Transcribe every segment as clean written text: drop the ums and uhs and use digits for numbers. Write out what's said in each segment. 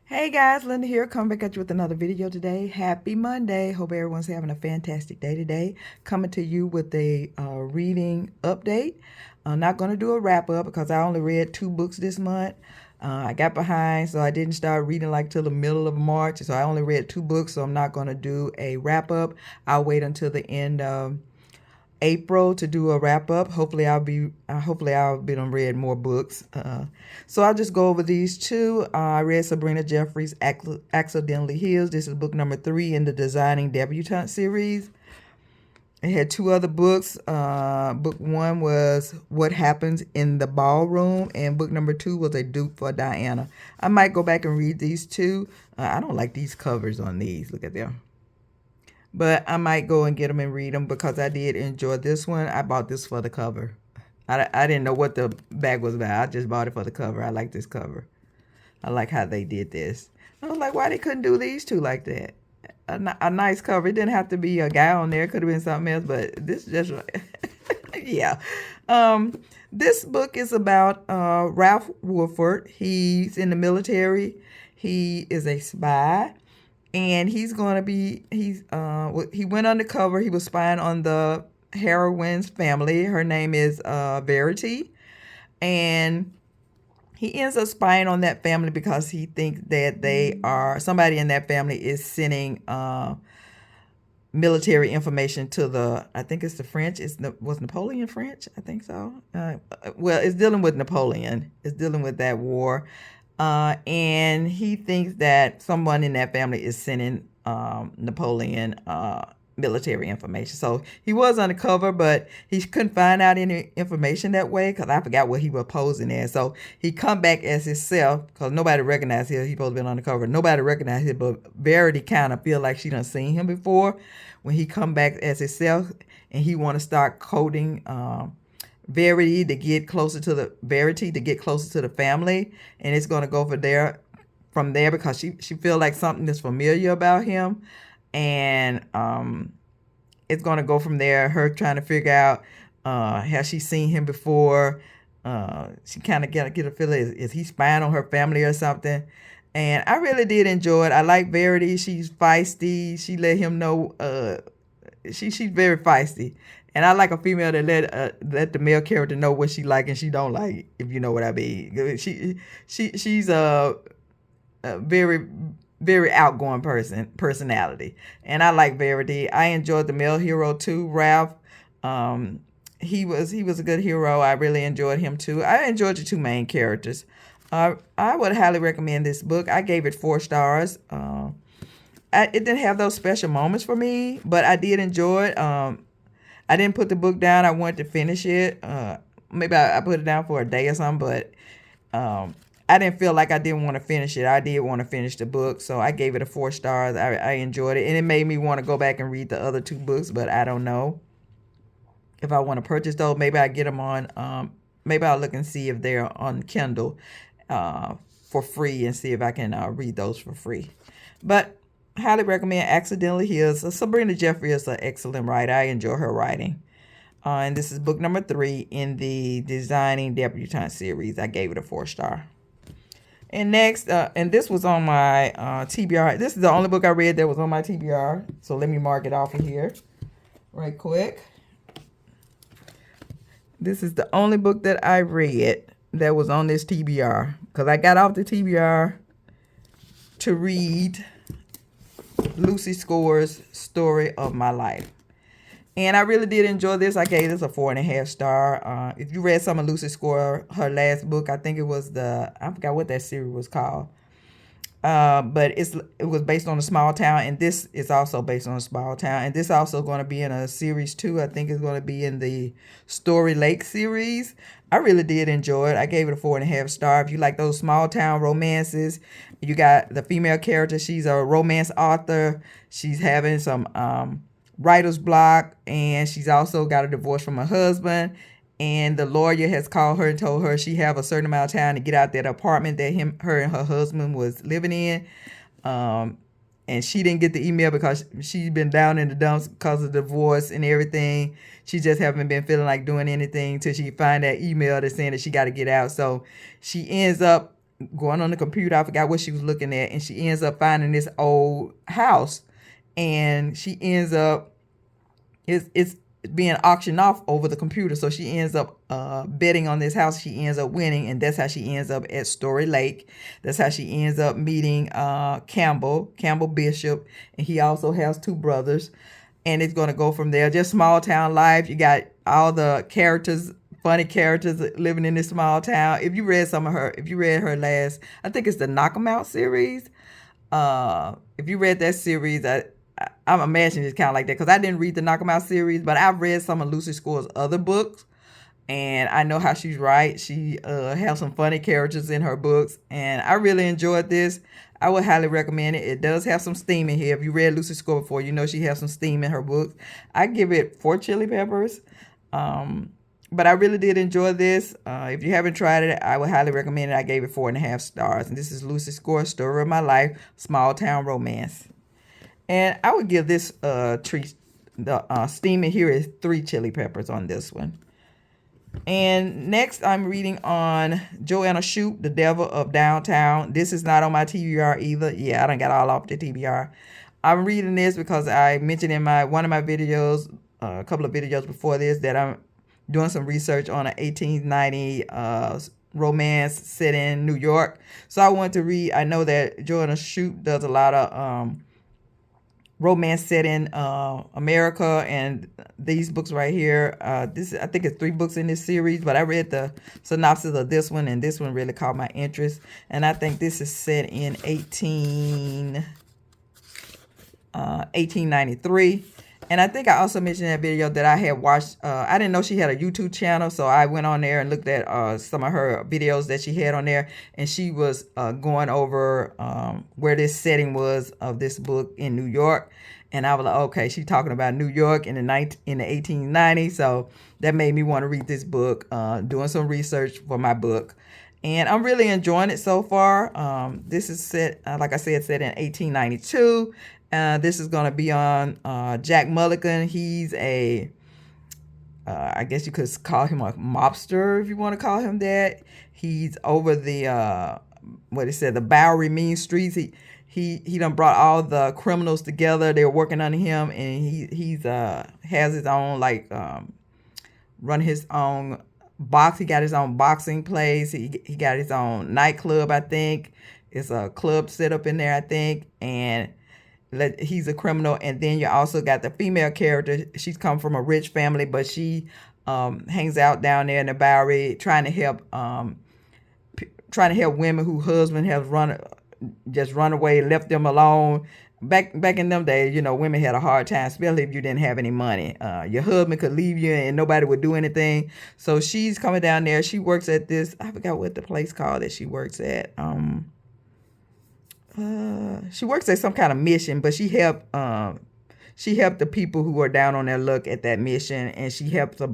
Hey guys, Linda here. Come back at you with another video today. Happy Monday. Hope everyone's having a fantastic day today. Coming to you with a reading update. I'm not going to do a wrap up because I only read 2 books this month. I got behind, so I didn't start reading like till the middle of March. So I only read 2 books, so I'm not going to do a wrap up. I'll wait until the end of April to do a wrap up. Hopefully I'll be on read more books. So I'll just go over these two. I read Sabrina Jeffries' Accidentally Heals. This is book number 3 in the Designing Debutante series. I had 2 other books. Book 1 was What Happens in the Ballroom, and book number 2 was A Dupe for Diana. I might go back and read these two. I don't like these covers on these. Look at them. But I might go and get them and read them because I did enjoy this one. I bought this for the cover. I didn't know what the bag was about. I just bought it for the cover. I like this cover. I like how they did this. I was like, why they couldn't do these two like that? A nice cover. It didn't have to be a guy on there. It could have been something else, but this is just, yeah. This book is about Ralph Wolford. He's in the military. He is a spy, and he went undercover. He was spying on the heroine's family. Her name is Verity, and he ends up spying on that family because he thinks that somebody in that family is sending military information to I think it's the French. Was Napoleon French? I think so. Well, it's dealing with Napoleon. It's dealing with that war. And he thinks that someone in that family is sending Napoleon military information. So he was undercover, but he couldn't find out any information that way because I forgot what he was posing as. So he come back as himself because nobody recognized him. He supposed to be undercover. Nobody recognized him, but Verity kind of feel like she done seen him before when he come back as himself, and he want to start coding Verity to get closer to the family, and it's going to go from there because she feel like something is familiar about him, and it's going to go from there. Her trying to figure out has she seen him before. She kind of get a feeling, is he spying on her family or something. And I really did enjoy it. I like Verity. She's feisty. She let him know she's very feisty. And I like a female that let the male character know what she like and she don't like, if you know what I mean. She's a very, very outgoing personality. And I like Verity. I enjoyed the male hero too, Ralph. He was a good hero. I really enjoyed him too. I enjoyed the 2 main characters. I would highly recommend this book. I gave it 4 stars. It didn't have those special moments for me, but I did enjoy it. I didn't put the book down. I wanted to finish it. Maybe I put it down for a day or something, but I didn't feel like I didn't want to finish it. I did want to finish the book, so I gave it a 4 stars. I enjoyed it, and it made me want to go back and read the other 2 books, but I don't know if I want to purchase those. Maybe I get them on, maybe I'll look and see if they're on Kindle for free and see if I can read those for free. But highly recommend Accidentally Heals. Sabrina Jeffries is an excellent writer. I enjoy her writing. And this is book number 3 in the Designing Debutante series. I gave it a 4 star. And next, and this was on my TBR. This is the only book I read that was on my TBR. So let me mark it off of here right quick. This is the only book that I read that was on this TBR. Because I got off the TBR to read Lucy Score's Story of My Life. And I really did enjoy this. I gave this a 4.5 star. If you read some of Lucy Score, her last book, I think it was I forgot what that series was called. But it was based on a small town, and this is also based on a small town. And this also going to be in a series 2. I think it's going to be in the Story Lake series. I really did enjoy it. I gave it a 4.5 star. If you like those small town romances, you got the female character. She's a romance author. She's having some writer's block, and she's also got a divorce from her husband. And the lawyer has called her and told her she have a certain amount of time to get out that apartment that her and her husband was living in. And she didn't get the email because she's been down in the dumps because of the divorce and everything. She just haven't been feeling like doing anything till she find that email that's saying that she got to get out. So she ends up going on the computer. I forgot what she was looking at, and she ends up finding this old house, and she ends up it's being auctioned off over the computer. So she ends up betting on this house. She ends up winning, and that's how she ends up at Story Lake. That's how she ends up meeting Campbell Bishop, and he also has two brothers. And it's going to go from there. Just small town life. You got all the characters, funny characters living in this small town. If you read her last, I think it's the Knock 'em Out series. If you read that series, I'm imagining it's kind of like that, because I didn't read the Knock 'em Out series, but I've read some of Lucy Score's other books, and I know how she's right. She has some funny characters in her books, and I really enjoyed this. I would highly recommend it. It does have some steam in here. If you read Lucy Score before, you know she has some steam in her books. I give it 4 chili peppers. But I really did enjoy this. If you haven't tried it, I would highly recommend it. I gave it 4.5 stars. And this is Lucy Score, Story of My Life, Small Town Romance. And I would give this treat, the steam in here is 3 chili peppers on this one. And next, I'm reading on Joanna Shupe, The Devil of Downtown. This is not on my TBR either. Yeah, I done got all off the TBR. I'm reading this because I mentioned in one of my videos, a couple of videos before this, that I'm doing some research on an 1890 romance set in New York. So I wanted to read. I know that Joanna Shupe does a lot of romance set in America, and these books right here, I think it's 3 books in this series, but I read the synopsis of this one, and this one really caught my interest. And I think this is set in 1893. And I think I also mentioned in that video that I had watched, I didn't know she had a YouTube channel, so I went on there and looked at some of her videos that she had on there, and she was going over where this setting was of this book in New York. And I was like, okay, she's talking about New York in the 1890s, so that made me want to read this book, doing some research for my book. And I'm really enjoying it so far. This is set, like I said, set in 1892. This is going to be on Jack Mulligan. He's I guess you could call him a mobster if you want to call him that. He's over the, the Bowery mean streets. He done brought all the criminals together. They're working under him, and he's has his own, run his own box. He got his own boxing place. He got his own nightclub, I think. It's a club set up in there, I think, and he's a criminal. And then you also got the female character. She's come from a rich family, but she hangs out down there in the Bowery trying to help women whose husband has run away, left them alone. Back in them days, women had a hard time, especially if you didn't have any money. Your husband could leave you and nobody would do anything. So she's coming down there. She works at this, I forgot what the place called that she works at. She works at some kind of mission, but she helped the people who are down on their luck at that mission, and she helps a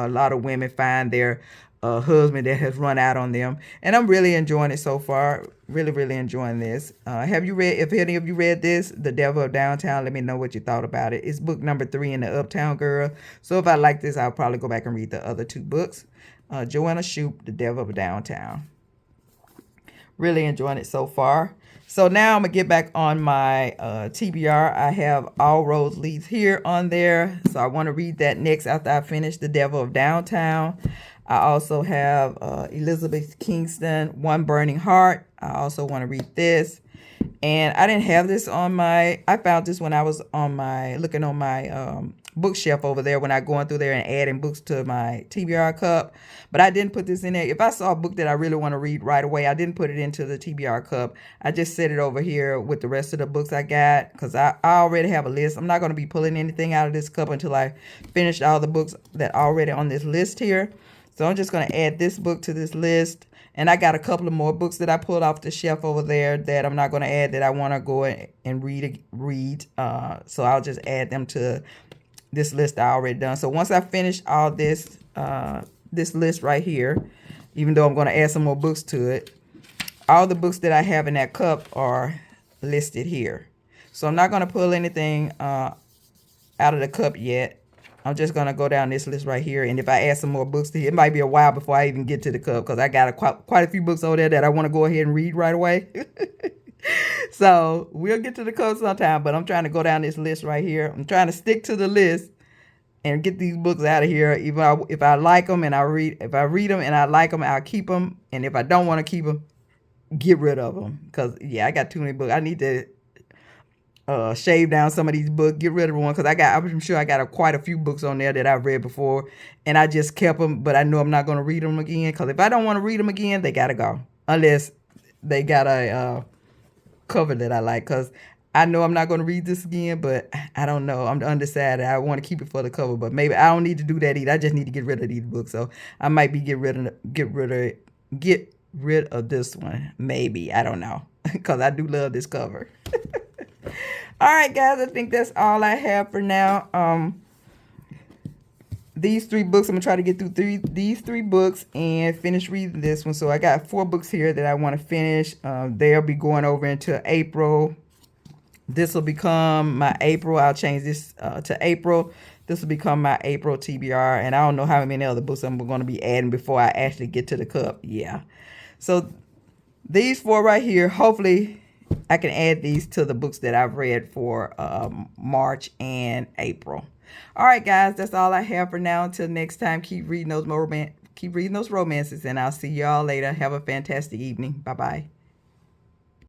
lot of women find their husband that has run out on them. And I'm really enjoying it so far. Really, really enjoying this. If any of you read this, The Devil of Downtown, let me know what you thought about it. It's book number 3 in the Uptown Girl. So if I like this, I'll probably go back and read the other 2 books. Joanna Shupe, The Devil of Downtown. Really enjoying it so far. So now I'm going to get back on my TBR. I have All Roads Leads Here on there. So I want to read that next after I finish The Devil of Downtown. I also have Elizabeth Kingston, One Burning Heart. I also want to read this. And I didn't have this on I found this when I was looking on my bookshelf over there, when I going through there and adding books to my TBR cup. But I didn't put this in there. If I saw a book that I really want to read right away, I didn't put it into the TBR cup. I just set it over here with the rest of the books I got, because I already have a list. I'm not going to be pulling anything out of this cup until I finish all the books that are already on this list here. So I'm just going to add this book to this list. And I got a couple of more books that I pulled off the shelf over there that I'm not going to add, that I want to go and read. So I'll just add them to this list I already done. So once I finish all this list right here, even though I'm going to add some more books to it, all the books that I have in that cup are listed here. So I'm not going to pull anything out of the cup yet. I'm just gonna go down this list right here, and if I add some more books to here, it might be a while before I even get to the cup because I got quite a few books over there that I want to go ahead and read right away. So we'll get to the cup sometime, but I'm trying to go down this list right here. I'm trying to stick to the list and get these books out of here. If I like them and if I read them and I like them, I'll keep them. And if I don't want to keep them, get rid of them. Cause yeah, I got too many books. I need to shave down some of these books, get rid of one. Cause I'm sure I got quite a few books on there that I've read before, and I just kept them. But I know I'm not going to read them again. Cause if I don't want to read them again, they gotta go. Unless they got a cover that I like, because I know I'm not going to read this again, but I don't know. I'm undecided. I want to keep it for the cover, but maybe I don't need to do that either. I just need to get rid of these books. So I might be get rid of this one. Maybe. I don't know. Because I do love this cover. All right, guys. I think that's all I have for now. These 3 books, I'm going to try to get through these 3 books and finish reading this one. So I got 4 books here that I want to finish. They'll be going over into April. This will become my April. I'll change this to April. This will become my April TBR. And I don't know how many other books I'm going to be adding before I actually get to the cup. Yeah. So these 4 right here, hopefully I can add these to the books that I've read for March and April. All right, guys, that's all I have for now. Until next time, keep reading those romances, and I'll see y'all later. Have a fantastic evening. Bye-bye.